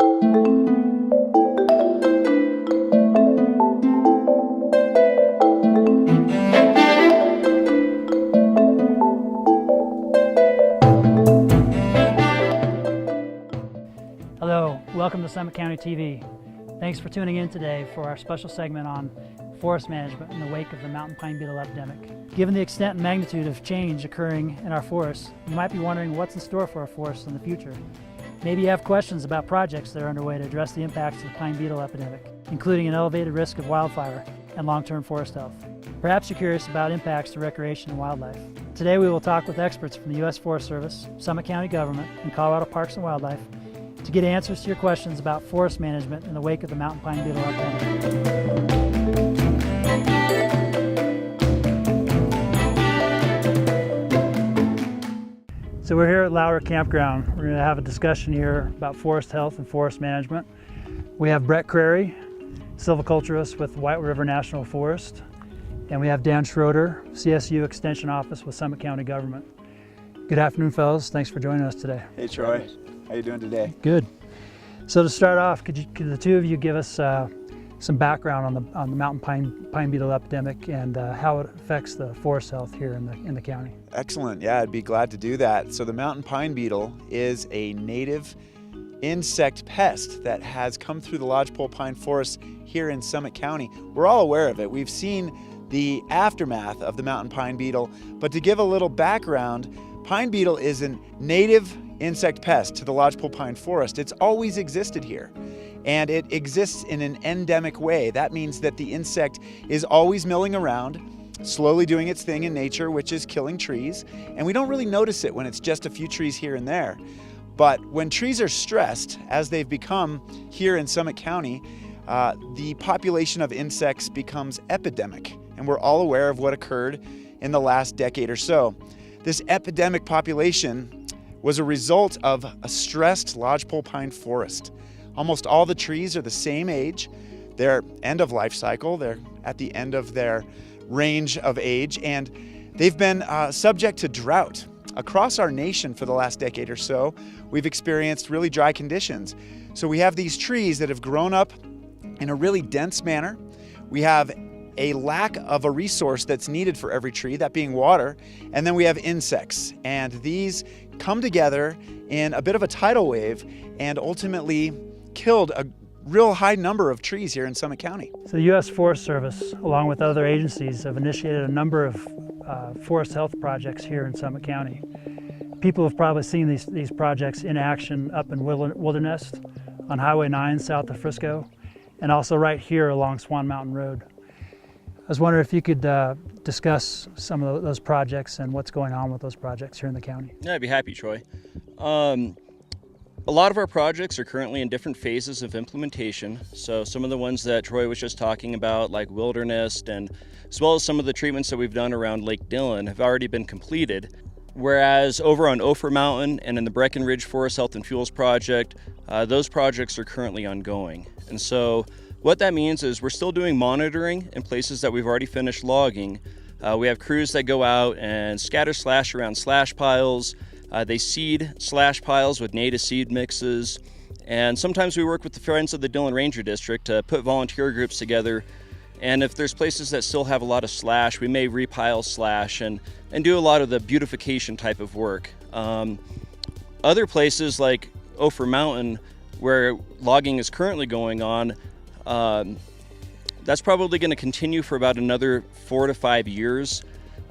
Hello, welcome to Summit County TV. Thanks for tuning in today for our special segment on forest management in the wake of the mountain pine beetle epidemic. Given the extent and magnitude of change occurring in our forests, you might be wondering what's in store for our forests in the future. Maybe you have questions about projects that are underway to address the impacts of the pine beetle epidemic, including an elevated risk of wildfire and long-term forest health. Perhaps you're curious about impacts to recreation and wildlife. Today we will talk with experts from the U.S. Forest Service, Summit County government, and Colorado Parks and Wildlife to get answers to your questions about forest management in the wake of the mountain pine beetle epidemic. So we're here at Lauer Campground. We're going to have a discussion here about forest health and forest management. We have Brett Crary, silviculturist with White River National Forest, and we have Dan Schroeder, CSU Extension Office with Summit County Government. Good afternoon, fellas. Thanks for joining us today. Hey, Troy. How you doing today? Good. So to start off, could the two of you give us some background on the mountain pine beetle epidemic and how it affects the forest health here in the county? Excellent. Yeah, I'd be glad to do that. So the mountain pine beetle is a native insect pest that has come through the lodgepole pine forest here in Summit County. We're all aware of it. We've seen the aftermath of the mountain pine beetle, but to give a little background, pine beetle is a native insect pest to the lodgepole pine forest. It's always existed here, and it exists in an endemic way. That means that the insect is always milling around, slowly doing its thing in nature, which is killing trees, and we don't really notice it when it's just a few trees here and there. But when trees are stressed, as they've become here in Summit County, the population of insects becomes epidemic, and we're all aware of what occurred in the last decade or so. This epidemic population was a result of a stressed lodgepole pine forest. Almost all the trees are the same age. They're end of life cycle. They're at the end of their range of age, and they've been subject to drought. Across our nation for the last decade or so, we've experienced really dry conditions. So we have these trees that have grown up in a really dense manner. We have a lack of a resource that's needed for every tree, that being water, and then we have insects. And these come together in a bit of a tidal wave and ultimately killed a real high number of trees here in Summit County. So the U.S. Forest Service, along with other agencies, have initiated a number of forest health projects here in Summit County. People have probably seen these projects in action up in Wilderness, on Highway 9 south of Frisco, and also right here along Swan Mountain Road. I was wondering if you could discuss some of those projects and what's going on with those projects here in the county. Yeah, I'd be happy, Troy. A lot of our projects are currently in different phases of implementation. So some of the ones that Troy was just talking about, like Wilderness, and as well as some of the treatments that we've done around Lake Dillon have already been completed. Whereas over on Ophir Mountain and in the Breckenridge Forest Health and Fuels Project, those projects are currently ongoing. And so what that means is we're still doing monitoring in places that we've already finished logging. We have crews that go out and scatter slash around slash piles. They seed slash piles with native seed mixes. And sometimes we work with the Friends of the Dillon Ranger District to put volunteer groups together. And if there's places that still have a lot of slash, we may repile slash and do a lot of the beautification type of work. Other places like Ophir Mountain, where logging is currently going on, that's probably going to continue for about another 4 to 5 years.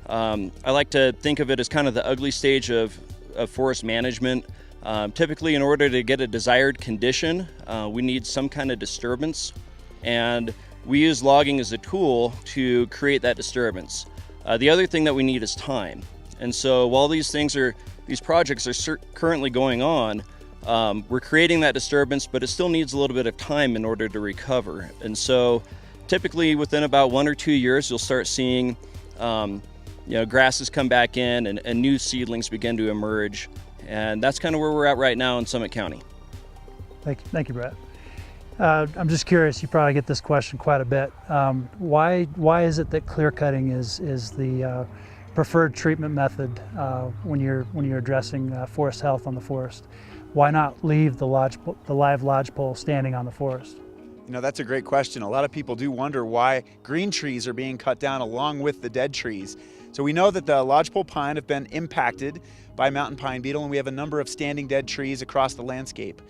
I like to think of it as kind of the ugly stage of forest management. Typically, in order to get a desired condition, we need some kind of disturbance, and we use logging as a tool to create that disturbance. The other thing that we need is time. And so while these projects are currently going on, we're creating that disturbance, but it still needs a little bit of time in order to recover. And so typically within about 1 or 2 years, you'll start seeing grasses come back in and new seedlings begin to emerge. And that's kind of where we're at right now in Summit County. Thank you, Brett. I'm just curious, you probably get this question quite a bit. Why is it that clear cutting is the preferred treatment method when you're addressing forest health on the forest? why not leave the live lodgepole standing on the forest? You know, that's a great question. A lot of people do wonder why green trees are being cut down along with the dead trees. So we know that the lodgepole pine have been impacted by mountain pine beetle, and we have a number of standing dead trees across the landscape.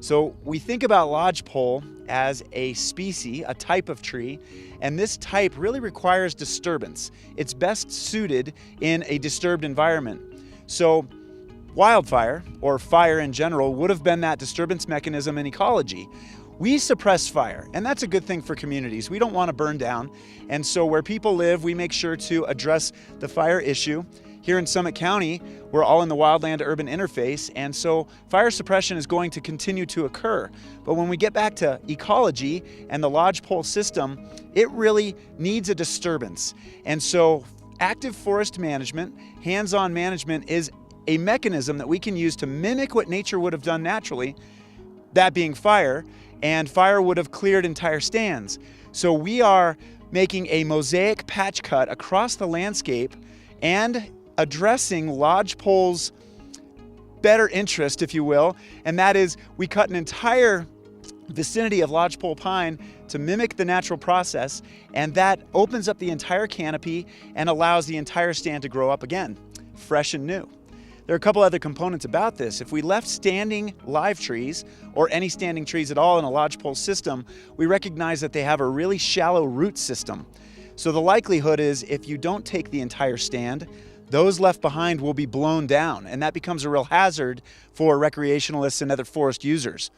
So we think about lodgepole as a species, a type of tree, and this type really requires disturbance. It's best suited in a disturbed environment. So wildfire, or fire in general, would have been that disturbance mechanism in ecology. We suppress fire, and that's a good thing for communities. We don't want to burn down, and so where people live, we make sure to address the fire issue. Here in Summit County, we're all in the wildland-urban interface, and so fire suppression is going to continue to occur. But when we get back to ecology and the lodgepole system, it really needs a disturbance. And so active forest management, hands-on management, is a mechanism that we can use to mimic what nature would have done naturally, that being fire, and fire would have cleared entire stands. So we are making a mosaic patch cut across the landscape and addressing lodgepole's better interest, if you will, and that is we cut an entire vicinity of lodgepole pine to mimic the natural process, and that opens up the entire canopy and allows the entire stand to grow up again, fresh and new. There are a couple other components about this. If we left standing live trees, or any standing trees at all in a lodgepole system, we recognize that they have a really shallow root system. So the likelihood is if you don't take the entire stand, those left behind will be blown down, and that becomes a real hazard for recreationalists and other forest users.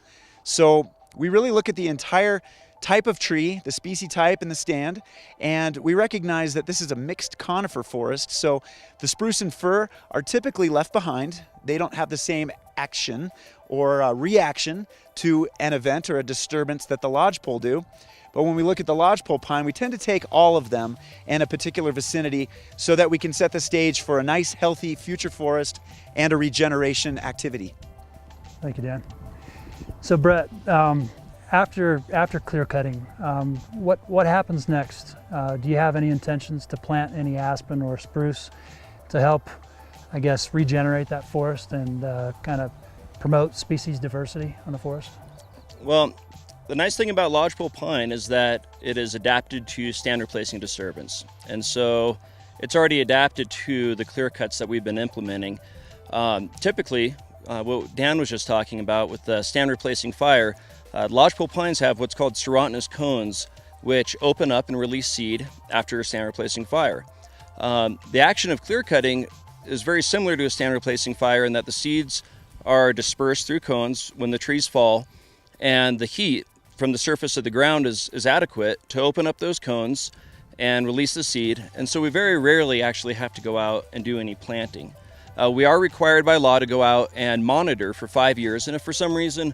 So we really look at the entire type of tree, the species type and the stand, and we recognize that this is a mixed conifer forest, so the spruce and fir are typically left behind. They don't have the same action or reaction to an event or a disturbance that the lodgepole do. But when we look at the lodgepole pine, we tend to take all of them in a particular vicinity so that we can set the stage for a nice, healthy future forest and a regeneration activity. Thank you, Dan. So Brett, after clear cutting, what happens next? Do you have any intentions to plant any aspen or spruce to help, I guess, regenerate that forest and kind of promote species diversity on the forest? Well, the nice thing about lodgepole pine is that it is adapted to stand replacing disturbance. And so it's already adapted to the clear cuts that we've been implementing. Typically, what Dan was just talking about with the stand replacing fire, lodgepole pines have what's called serotinous cones, which open up and release seed after a stand replacing fire. The action of clear cutting is very similar to a stand replacing fire in that the seeds are dispersed through cones when the trees fall, and the heat from the surface of the ground is adequate to open up those cones and release the seed. And so we very rarely actually have to go out and do any planting. We are required by law to go out and monitor for 5 years, and if for some reason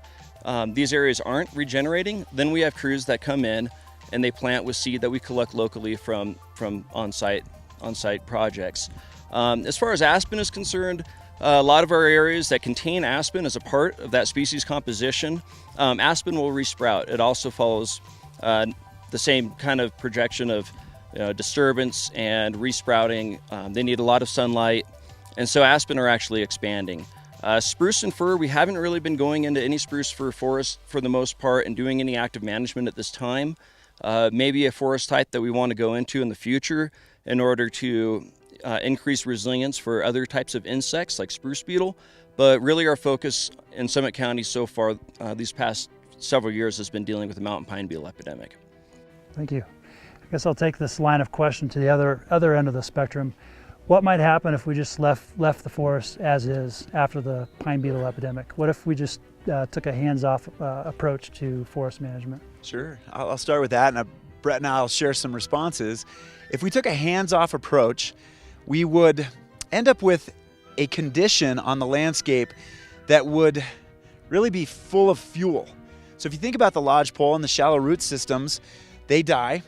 these areas aren't regenerating, then we have crews that come in and they plant with seed that we collect locally from on-site projects. As far as aspen is concerned, a lot of our areas that contain aspen as a part of that species composition, aspen will resprout. It also follows the same kind of projection of disturbance and resprouting. They need a lot of sunlight, and so aspen are actually expanding. Spruce and fir, we haven't really been going into any spruce fir forest for the most part and doing any active management at this time. Maybe a forest type that we want to go into in the future in order to increase resilience for other types of insects like spruce beetle. But really our focus in Summit County so far these past several years has been dealing with the mountain pine beetle epidemic. Thank you. I guess I'll take this line of question to the other end of the spectrum. What might happen if we just left the forest as is after the pine beetle epidemic? What if we just took a hands-off approach to forest management? Sure, I'll start with that, and Brett and I'll share some responses. If we took a hands-off approach, we would end up with a condition on the landscape that would really be full of fuel. So if you think about the lodgepole and the shallow root systems, they die,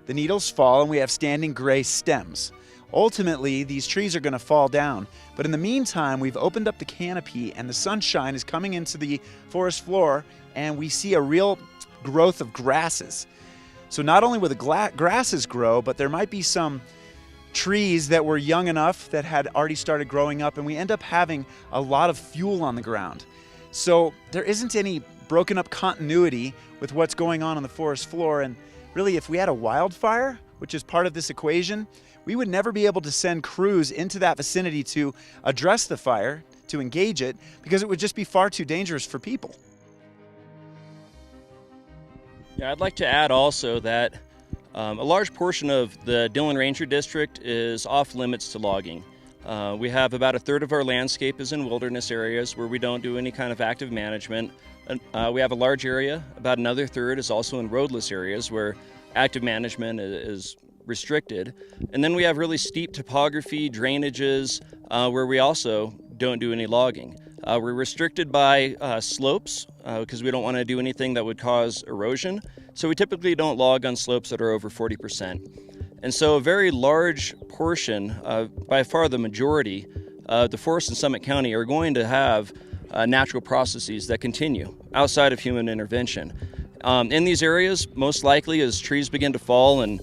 the needles fall, and we have standing gray stems. Ultimately, these trees are going to fall down. But in the meantime, we've opened up the canopy and the sunshine is coming into the forest floor, and we see a real growth of grasses. So not only will the grasses grow, but there might be some trees that were young enough that had already started growing up, and we end up having a lot of fuel on the ground. So there isn't any broken up continuity with what's going on the forest floor. And really, if we had a wildfire, which is part of this equation, we would never be able to send crews into that vicinity to address the fire, to engage it, because it would just be far too dangerous for people. Yeah, I'd like to add also that a large portion of the Dillon Ranger District is off limits to logging. We have about a third of our landscape is in wilderness areas where we don't do any kind of active management. We have a large area, about another third is also in roadless areas where active management is restricted. And then we have really steep topography, drainages, where we also don't do any logging. We're restricted by slopes because we don't want to do anything that would cause erosion. So we typically don't log on slopes that are over 40%. And so a very large portion, by far the majority, of the forests in Summit County are going to have natural processes that continue outside of human intervention. In these areas, most likely as trees begin to fall and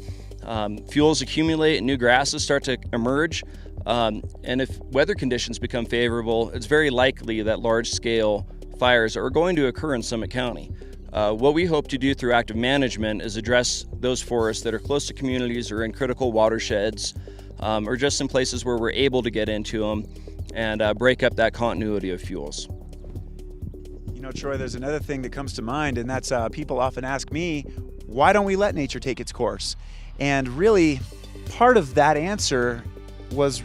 fuels accumulate and new grasses start to emerge, and if weather conditions become favorable, it's very likely that large-scale fires are going to occur in Summit County. What we hope to do through active management is address those forests that are close to communities or in critical watersheds, or just in places where we're able to get into them and break up that continuity of fuels. You know, Troy, there's another thing that comes to mind, and that's people often ask me, why don't we let nature take its course? And really, part of that answer was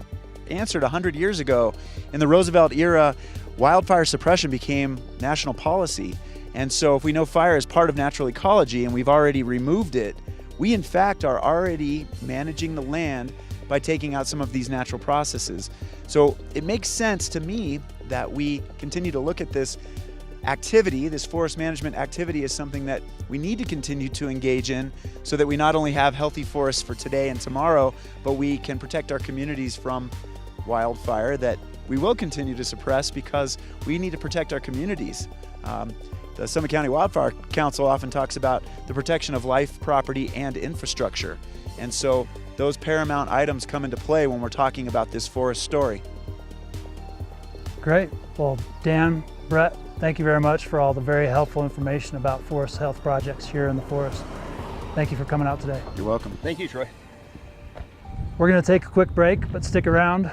answered 100 years ago. In the Roosevelt era, wildfire suppression became national policy. And so if we know fire is part of natural ecology and we've already removed it, we in fact are already managing the land by taking out some of these natural processes. So it makes sense to me that we continue to look at this activity, this forest management activity, as something that we need to continue to engage in so that we not only have healthy forests for today and tomorrow, but we can protect our communities from wildfire that we will continue to suppress because we need to protect our communities. The Summit County Wildfire Council often talks about the protection of life, property, and infrastructure. And so those paramount items come into play when we're talking about this forest story. Great. Well, Dan, Brett, thank you very much for all the very helpful information about forest health projects here in the forest. Thank you for coming out today. You're welcome. Thank you, Troy. We're going to take a quick break, but stick around.